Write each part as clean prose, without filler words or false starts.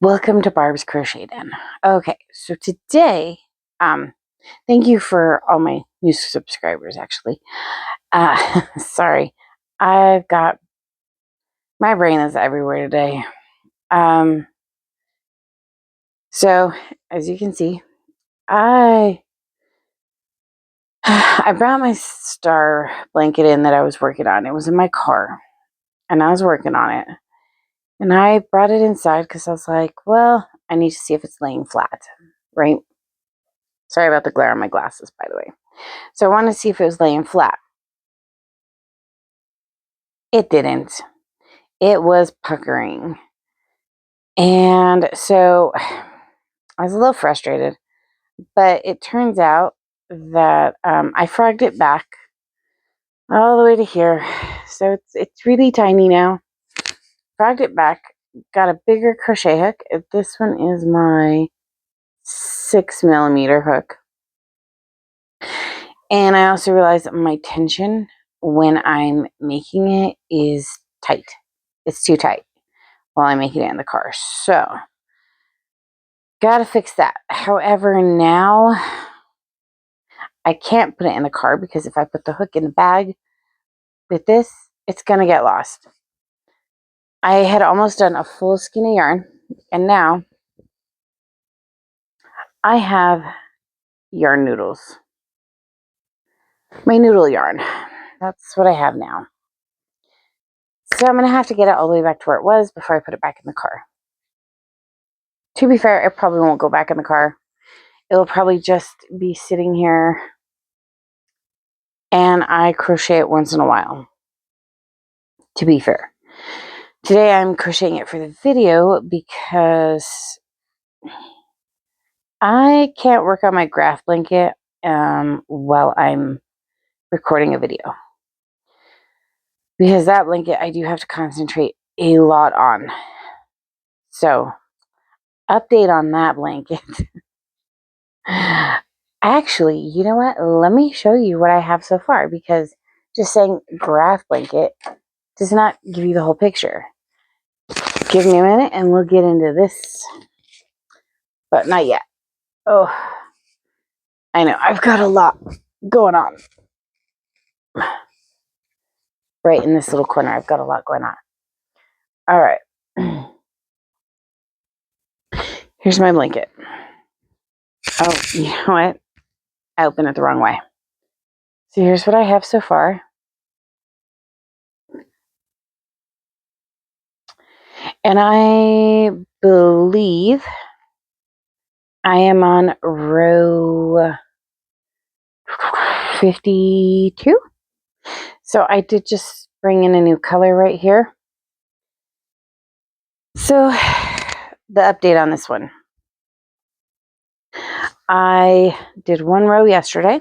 Welcome to Barb's Crochet Den. Okay, so today, thank you for all my new subscribers, actually. Sorry, I've got, my brain is everywhere today. So, as you can see, I brought my star blanket in that I was working on. It was in my car, and I was working on it. And I brought it inside because I was like, well, I need to see if it's laying flat, right? Sorry about the glare on my glasses, by the way. So I wanted to see if it was laying flat. It didn't. It was puckering. And so I was a little frustrated, but it turns out that I frogged it back all the way to here. So it's really tiny now. Frogged it back, got a bigger crochet hook. This one is my 6mm hook. And I also realized that my tension when I'm making it is tight. It's too tight while I'm making it in the car. So, gotta fix that. However, now I can't put it in the car because if I put the hook in the bag with this, it's gonna get lost. I had almost done a full skein of yarn, and now I have yarn noodles. My noodle yarn. That's what I have now. So I'm gonna have to get it all the way back to where it was before I put it back in the car. To be fair, it probably won't go back in the car. It'll probably just be sitting here and I crochet it once in a while. To be fair. Today I'm crocheting it for the video because I can't work on my graph blanket while I'm recording a video. Because that blanket I do have to concentrate a lot on. So, update on that blanket. Actually, you know what? Let me show you what I have so far because just saying graph blanket does not give you the whole picture. Give me a minute and we'll get into this. But not yet. Oh, I know. I've got a lot going on. Right in this little corner, I've got a lot going on. All right. Here's my blanket. Oh, you know what? I opened it the wrong way. So here's what I have so far. And I believe I am on row 52. So I did just bring in a new color right here. So the update on this one. I did one row yesterday.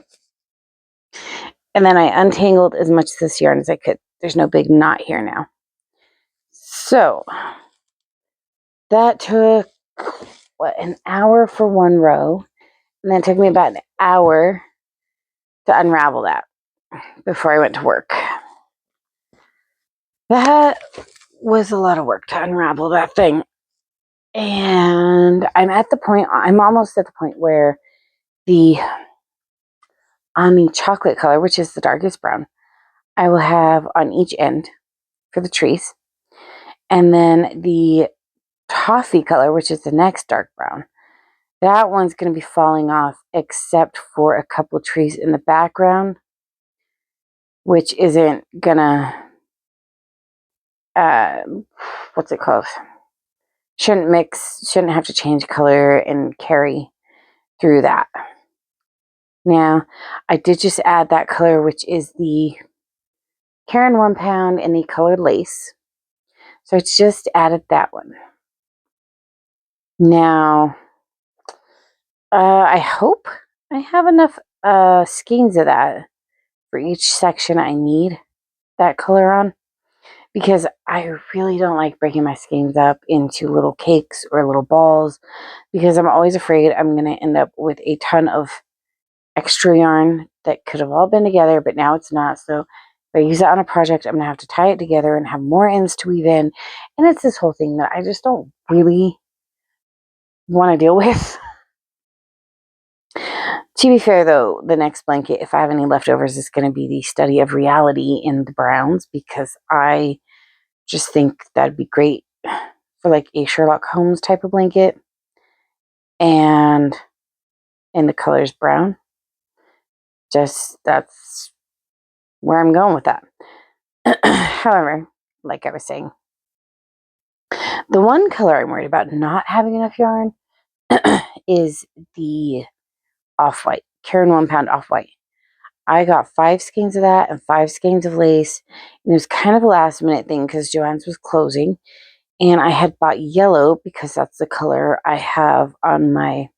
And then I untangled as much of this yarn as I could. There's no big knot here now. So that took, an hour for one row. And then it took me about an hour to unravel that before I went to work. That was a lot of work to unravel that thing. And I'm almost at the point where on the chocolate color, which is the darkest brown, I will have on each end for the trees. And then the toffee color, which is the next dark brown, that one's going to be falling off except for a couple trees in the background, which isn't gonna, what's it called? Shouldn't have to change color and carry through that. Now, I did just add that color, which is the Caron 1 pound in the colored lace. So it's just added that one. Now, I hope I have enough skeins of that for each section I need that color on, because I really don't like breaking my skeins up into little cakes or little balls, because I'm always afraid I'm going to end up with a ton of extra yarn that could have all been together, but now it's not. So if I use it on a project, I'm going to have to tie it together and have more ends to weave in, and it's this whole thing that I just don't really want to deal with. To be fair, though, the next blanket, if I have any leftovers, is going to be the Study of Reality in the browns, because I just think that'd be great for like a Sherlock Holmes type of blanket. And in the colors brown. Just that's where I'm going with that. However, like I was saying, the one color I'm worried about not having enough yarn is the off-white, Caron 1 pound off-white. I got 5 skeins of that and 5 skeins of lace. And it was kind of a last minute thing because Joann's was closing. And I had bought yellow because that's the color I have on my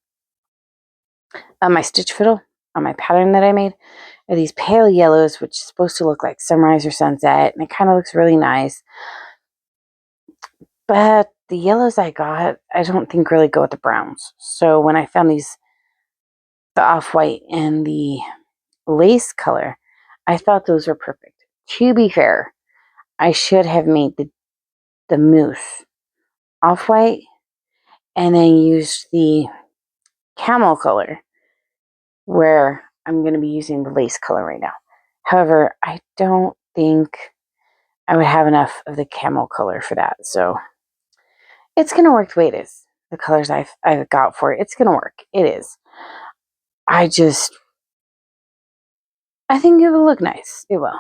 stitch fiddle, on my pattern that I made. Are these pale yellows, which is supposed to look like sunrise or sunset. And it kind of looks really nice. But the yellows I got, I don't think really go with the browns. So when I found these, the off-white and the lace color, I thought those were perfect. To be fair, I should have made the mousse off-white and then used the camel color, where I'm going to be using the lace color right now. However, I don't think I would have enough of the camel color for that. So it's going to work the way it is. The colors I've got for it, it's going to work. It is. I think it will look nice. It will.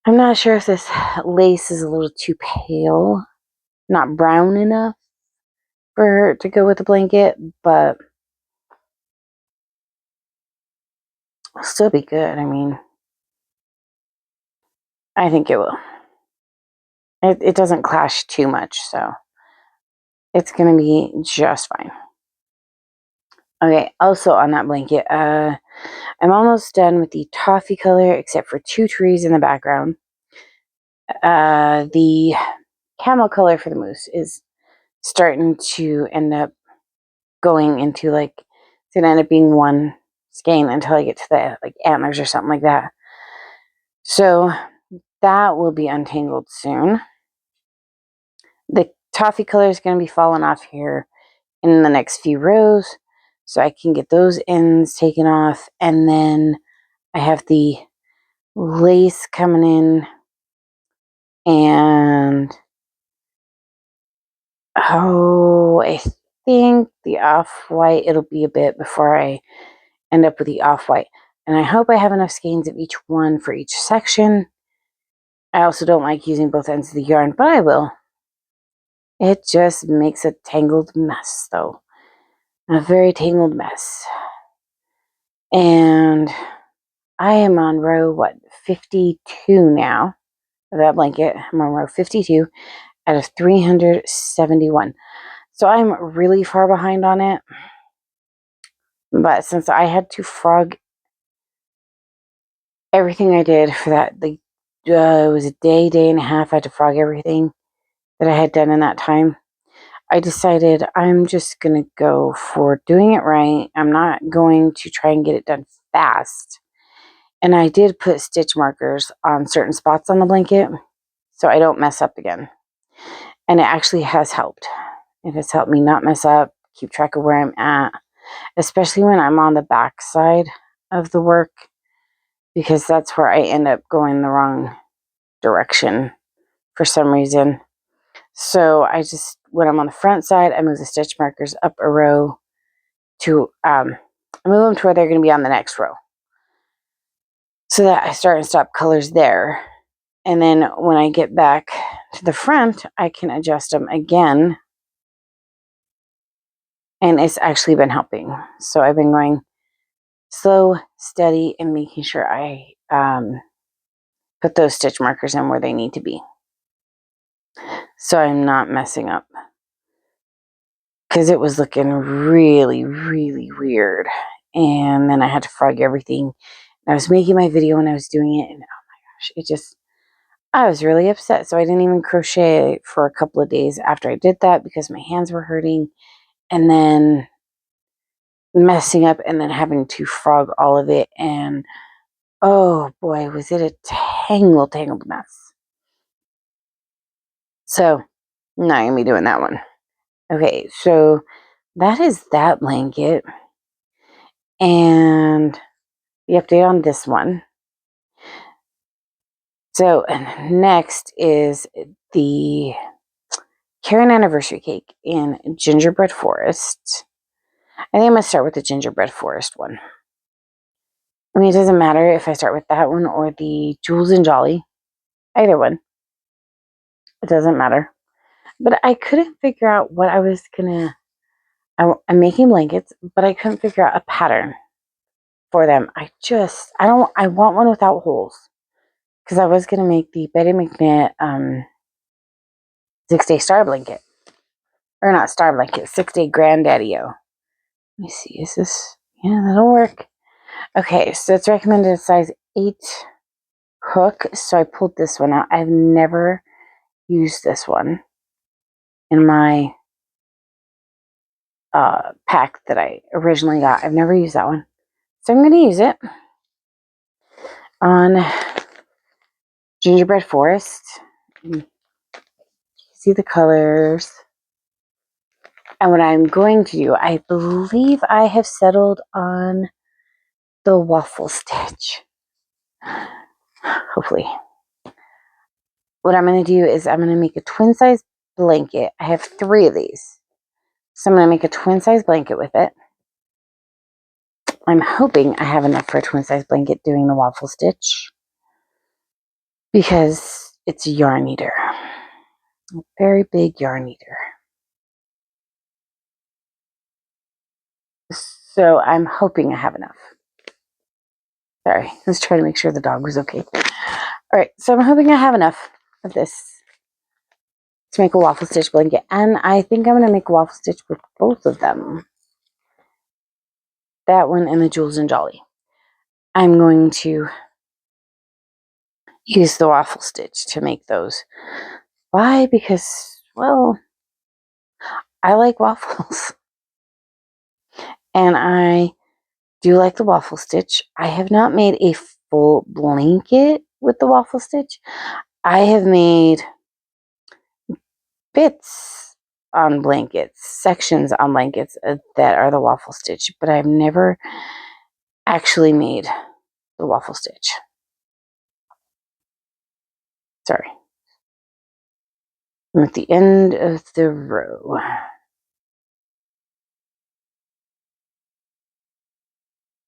I'm not sure if this lace is a little too pale, not brown enough for to go with the blanket, but it'll still be good. I mean, I think it will. It doesn't clash too much, so it's going to be just fine. Okay, also on that blanket, I'm almost done with the toffee color, except for 2 trees in the background. The camel color for the mousse is starting to end up going into like, it's going to end up being one skein until I get to the like antlers or something like that. So that will be untangled soon. The toffee color is going to be falling off here in the next few rows, so I can get those ends taken off. And then I have the lace coming in, and I think the off-white, it'll be a bit before I end up with the off-white. And I hope I have enough skeins of each one for each section. I also don't like using both ends of the yarn, but I will. It just makes a tangled mess, though. A very tangled mess. And I am on row, 52 now of that blanket. I'm on row 52 out of 371. So I'm really far behind on it. But since I had to frog everything I did for that, it was a day and a half, I had to frog everything that I had done in that time. I decided I'm just going to go for doing it right. I'm not going to try and get it done fast. And I did put stitch markers on certain spots on the blanket so I don't mess up again. And it actually has helped. It has helped me not mess up, keep track of where I'm at, especially when I'm on the back side of the work, because that's where I end up going the wrong direction for some reason. So when I'm on the front side, I move the stitch markers up a row to, I move them to where they're going to be on the next row, so that I start and stop colors there. And then when I get back to the front, I can adjust them again. And it's actually been helping. So I've been going slow, steady, and making sure I put those stitch markers in where they need to be, so I'm not messing up. Because it was looking really, really weird. And then I had to frog everything. I was making my video when I was doing it, and oh my gosh, I was really upset. So I didn't even crochet for a couple of days after I did that because my hands were hurting. And then messing up and then having to frog all of it. And oh boy, was it a tangled mess. So, not going to be doing that one. Okay, so that is that blanket. And the update on this one. So next is the Caron anniversary cake in gingerbread forest. I think I'm going to start with the gingerbread forest one. I mean, it doesn't matter if I start with that one or the Jules and Jolly. Either one. It doesn't matter. But I couldn't figure out what I was going to... I'm making blankets, but I couldn't figure out a pattern for them. I want one without holes. Because I was going to make the Betty McKnight 6-day star blanket. Or not star blanket, 6-day granddaddy-o. Let me see, is this... Yeah, that'll work. Okay, so it's recommended size 8 hook. So I pulled this one out. I've never used this one in my pack that I originally got. I've never used that one. So I'm going to use it on Gingerbread Forest. You see the colors. And what I'm going to do, I believe I have settled on the waffle stitch. Hopefully. What I'm going to do is I'm going to make a twin size blanket. I have 3 of these. So I'm going to make a twin size blanket with it. I'm hoping I have enough for a twin size blanket doing the waffle stitch. Because it's a yarn eater. A very big yarn eater. So I'm hoping I have enough. Sorry, let's try to make sure the dog was okay. Alright, so I'm hoping I have enough of this to make a waffle stitch blanket. And I think I'm going to make a waffle stitch with both of them. That one and the Jules and Jolly. I'm going to use the waffle stitch to make those. Why? Because, well, I like waffles. And I do like the waffle stitch. I have not made a full blanket with the waffle stitch. I have made bits on blankets, sections on blankets that are the waffle stitch, but I've never actually made the waffle stitch. Sorry. I'm at the end of the row.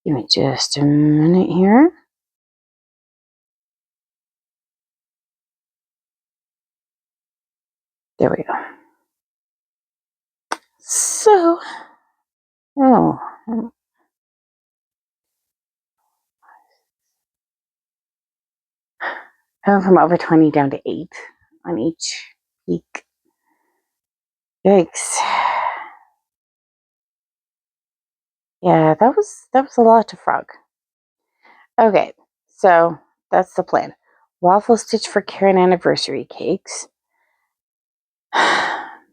Give me just a minute here. There we go. So, I went from over 20 down to 8 on each peak. Yikes. Yeah, that was a lot to frog. Okay, so that's the plan. Waffle stitch for Caron anniversary cakes.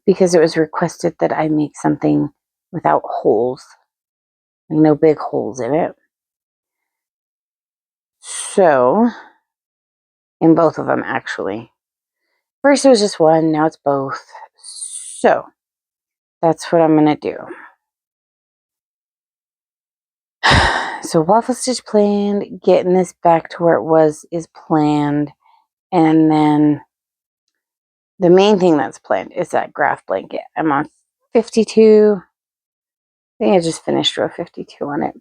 Because it was requested that I make something without holes. Like no big holes in it. So, in both of them actually. First it was just one, now it's both. So, that's what I'm going to do. So waffle stitch planned, getting this back to where it was is planned, and then the main thing that's planned is that graph blanket. I'm on 52. I think I just finished row 52 on it.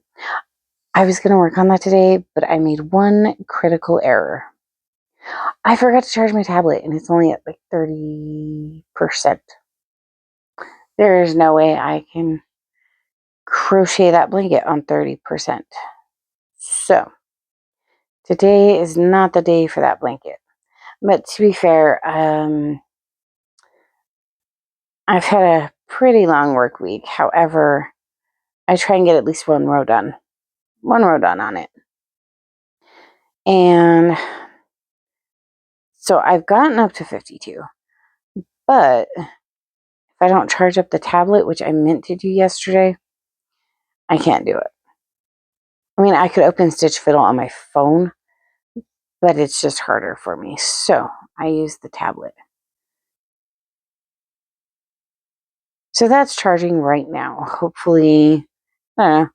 I was going to work on that today, but I made one critical error. I forgot to charge my tablet, and it's only at like 30%. There is no way I can crochet that blanket on 30%. So, today is not the day for that blanket. But to be fair, I've had a pretty long work week. However, I try and get at least one row done. One row done on it. And so I've gotten up to 52. But if I don't charge up the tablet, which I meant to do yesterday, I can't do it. I mean, I could open Stitch Fiddle on my phone, but it's just harder for me. So I use the tablet. So that's charging right now. Hopefully, I don't know,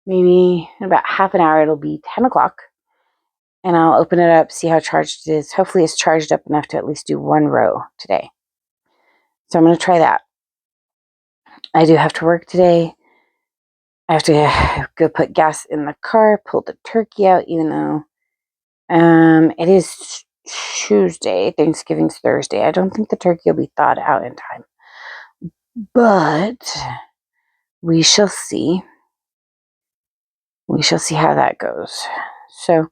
maybe in about half an hour it'll be 10 o'clock. And I'll open it up, see how charged it is. Hopefully it's charged up enough to at least do one row today. So I'm going to try that. I do have to work today. I have to go put gas in the car, pull the turkey out, even though it is Tuesday. Thanksgiving's Thursday. I don't think the turkey will be thawed out in time. But we shall see. We shall see how that goes. So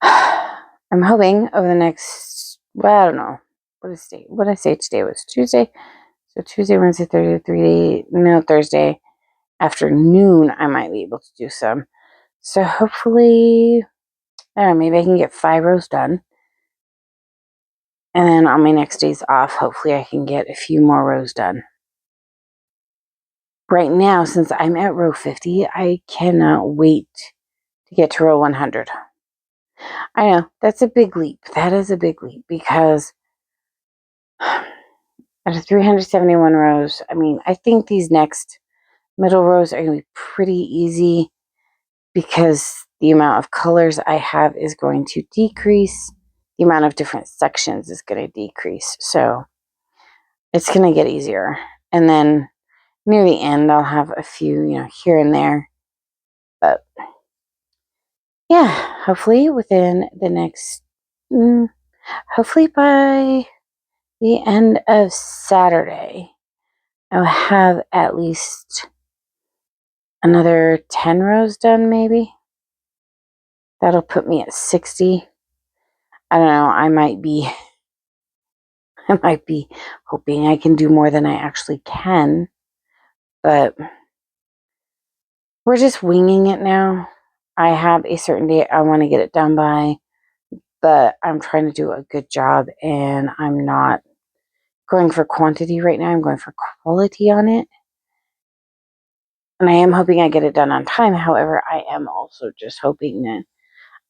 I'm hoping over the next, well, I don't know. What did I say today was Tuesday? So Tuesday, Wednesday, Thursday, Thursday afternoon I might be able to do some. So hopefully, I don't know, maybe I can get 5 rows done. And then on my next days off, hopefully I can get a few more rows done. Right now, since I'm at row 50, I cannot wait to get to row 100. I know, that's a big leap. That is a big leap because out of 371 rows, I mean, I think these next middle rows are going to be pretty easy because the amount of colors I have is going to decrease. The amount of different sections is going to decrease. So it's going to get easier. And then near the end, I'll have a few, here and there. But yeah, hopefully within the next, hopefully by the end of Saturday, I'll have at least another 10 rows done, maybe. That'll put me at 60. I don't know, I might be hoping I can do more than I actually can, but we're just winging it now. I have a certain date I want to get it done by, but I'm trying to do a good job and I'm not going for quantity right now. I'm going for quality on it. And I am hoping I get it done on time. However, I am also just hoping that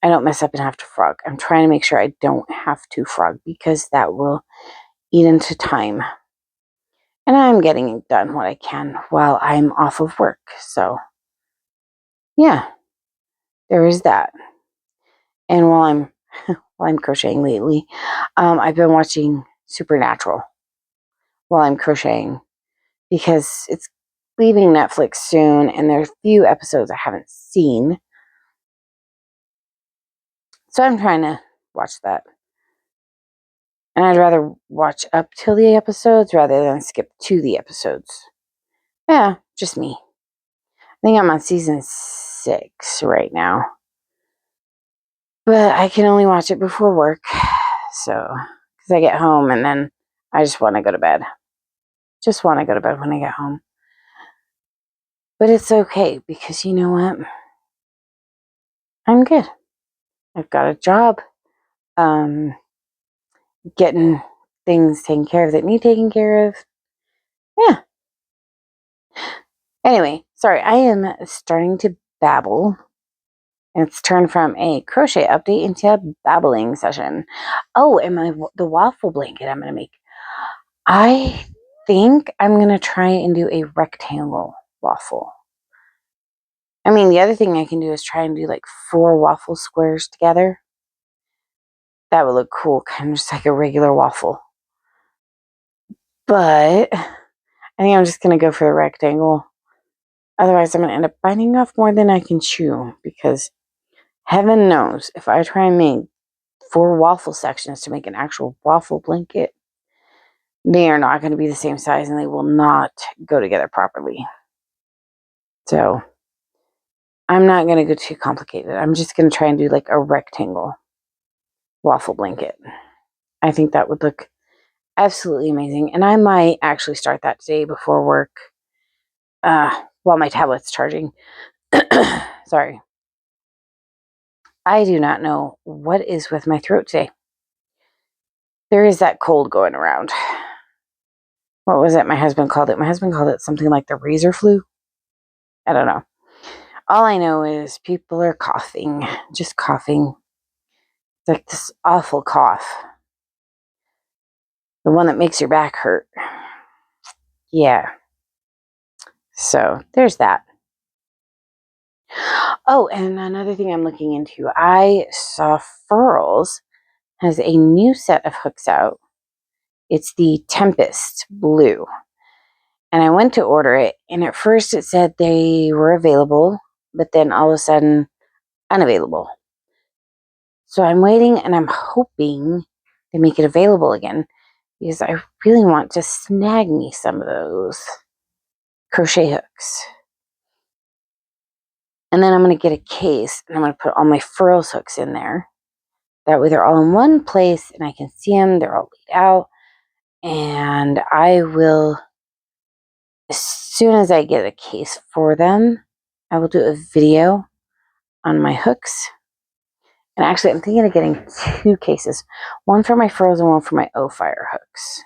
I don't mess up and have to frog. I'm trying to make sure I don't have to frog because that will eat into time. And I'm getting done what I can while I'm off of work. So, yeah, there is that. And while I'm crocheting lately, I've been watching Supernatural while I'm crocheting because it's leaving Netflix soon, and there's a few episodes I haven't seen. So I'm trying to watch that. And I'd rather watch up till the episodes rather than skip to the episodes. Yeah, just me. I think I'm on season 6 right now. But I can only watch it before work. So, because I get home and then I just want to go to bed. Just want to go to bed when I get home. But it's okay because you know what? I'm good. I've got a job. Getting things taken care of that need taken care of. Yeah. Anyway, sorry, I am starting to babble. It's turned from a crochet update into a babbling session. Oh, and the waffle blanket I'm going to make. I think I'm going to try and do a rectangle waffle. I mean, the other thing I can do is try and do like 4 waffle squares together. That would look cool, kind of just like a regular waffle. But I think I'm just going to go for the rectangle. Otherwise, I'm going to end up biting off more than I can chew because heaven knows if I try and make 4 waffle sections to make an actual waffle blanket, they are not going to be the same size and they will not go together properly. So I'm not going to go too complicated. I'm just going to try and do like a rectangle waffle blanket. I think that would look absolutely amazing. And I might actually start that today before work while my tablet's charging. Sorry. I do not know what is with my throat today. There is that cold going around. What was it my husband called it? My husband called it something like the razor flu. I don't know. All I know is people are coughing, just coughing. It's like this awful cough. The one that makes your back hurt. yeah. So there's that. Oh, and another thing I'm looking into, I saw Furls has a new set of hooks out. It's the Tempest Blue. And I went to order it, and at first it said they were available, but then all of a sudden, unavailable. So I'm waiting, and I'm hoping they make it available again, because I really want to snag me some of those crochet hooks. And then I'm going to get a case, and I'm going to put all my Furls hooks in there. That way they're all in one place, and I can see them. They're all laid out. And I will, as soon as I get a case for them, I will do a video on my hooks. And actually, I'm thinking of getting 2 cases. One for my Furls and one for my O-Fire hooks.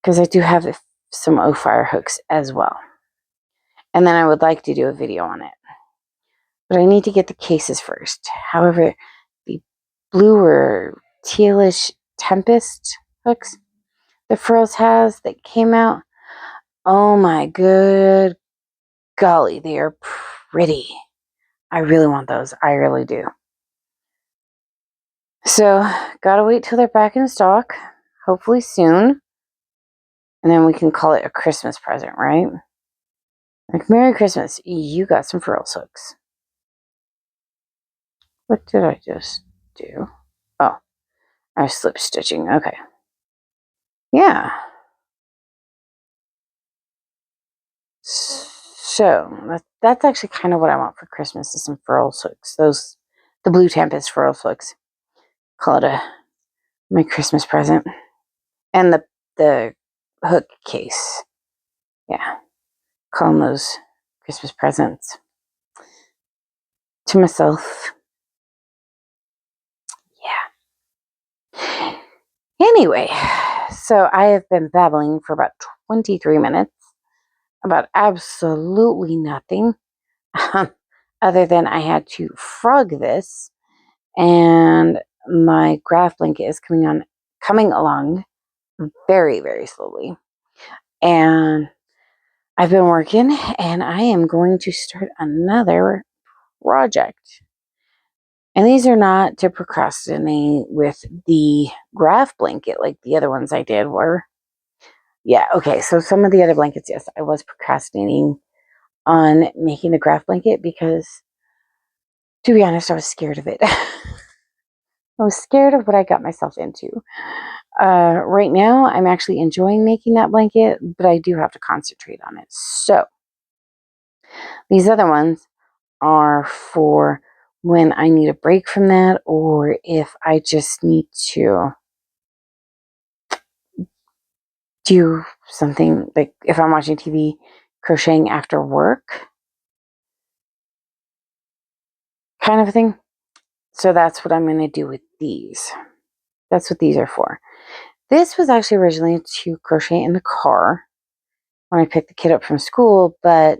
Because I do have some O-Fire hooks as well. And then I would like to do a video on it. But I need to get the cases first. However, the blue or tealish Tempest hooks the Furls has that came out, oh my good golly, they are pretty. I really want those. I really do. So, gotta wait till they're back in stock. Hopefully soon. And then we can call it a Christmas present, right? Like, Merry Christmas. You got some Furls hooks. What did I just do? Oh, I was slip stitching. Okay. Yeah. So, that's actually kind of what I want for Christmas is some Furls hooks. The blue Tempest Furls hooks. Call it my Christmas present. And the hook case. Yeah. Call them those Christmas presents to myself. Yeah. Anyway, so I have been babbling for about 23 minutes about absolutely nothing other than I had to frog this, and my graph blanket is coming along very, very slowly. And I've been working, and I am going to start another project. And these are not to procrastinate with the graph blanket like the other ones I did were. Yeah, okay, so some of the other blankets, yes, I was procrastinating on making the graph blanket because, to be honest, I was scared of it. I was scared of what I got myself into. Right now, I'm actually enjoying making that blanket, but I do have to concentrate on it. So, these other ones are for when I need a break from that, or if I just need to do something, like if I'm watching TV, crocheting after work, kind of a thing. So that's what I'm going to do with these. That's what these are for. This was actually originally to crochet in the car when I picked the kid up from school, but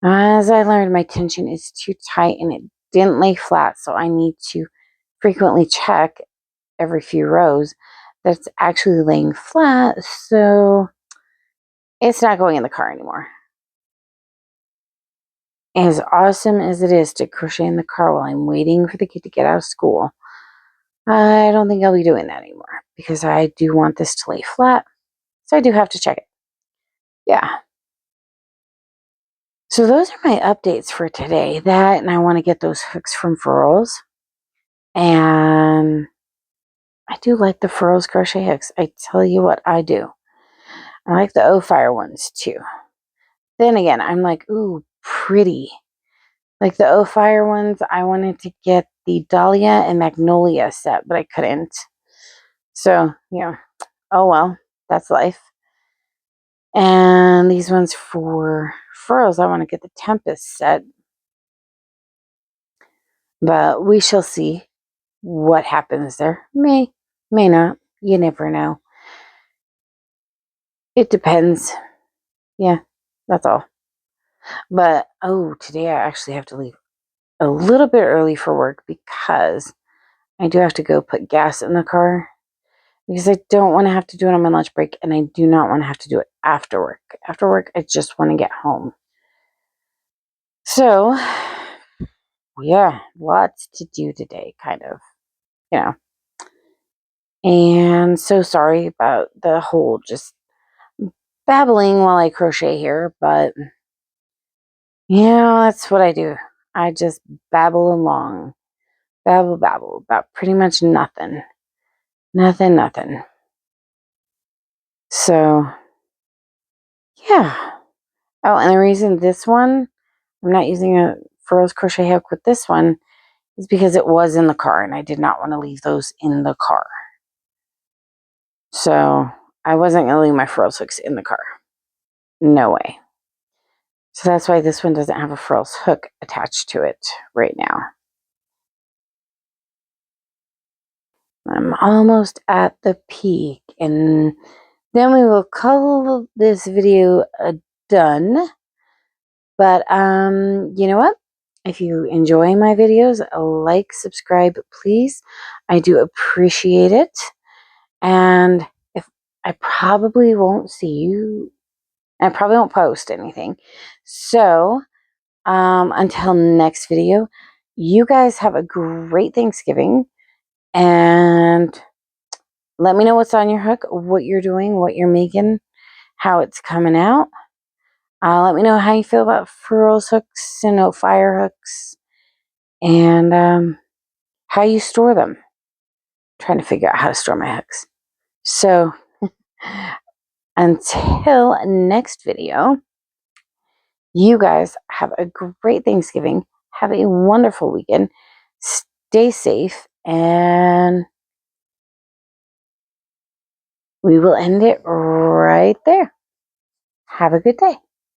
as I learned, my tension is too tight and it didn't lay flat, so I need to frequently check every few rows that it's actually laying flat, so it's not going in the car anymore. As awesome as it is to crochet in the car while I'm waiting for the kid to get out of school, I don't think I'll be doing that anymore because I do want this to lay flat, so I do have to check it. Yeah. So those are my updates for today. That, and I want to get those hooks from Furls. And I do like the Furls crochet hooks. I tell you what, I do. I like the O-Fire ones too. Then again, I'm like, ooh, pretty. Like the O-Fire ones, I wanted to get the Dahlia and Magnolia set, but I couldn't. So, yeah. Oh well, that's life. And these ones for Furls, I want to get the Tempest set. But we shall see what happens there. May not. You never know. It depends. Yeah, that's all. But, oh, today I actually have to leave a little bit early for work because I do have to go put gas in the car. because I don't want to have to do it on my lunch break, and I do not want to have to do it after work. After work, I just want to get home. So, yeah, lots to do today, kind of, you know. And so sorry about the whole just babbling while I crochet here, but yeah, that's what I do. I just babble along, babble about pretty much nothing. Nothing. So, yeah. Oh, and the reason this one, I'm not using a furrows crochet hook with this one, is because it was in the car and I did not want to leave those in the car. So, I wasn't going to leave my furrows hooks in the car. No way. So that's why this one doesn't have a furrows hook attached to it right now. I'm almost at the peak, and then we will call this video done. But you know what? If you enjoy my videos, like, subscribe, please. I do appreciate it. And if I probably won't see you, I probably won't post anything. So until next video, you guys have a great Thanksgiving, and let me know what's on your hook, what you're doing, what you're making, how it's coming out. Let me know how you feel about furrows hooks and fire hooks, and how you store them. I'm trying to figure out how to store my hooks. So until next video, you guys have a great Thanksgiving. Have a wonderful weekend. Stay safe, and we will end it right there. Have a good day.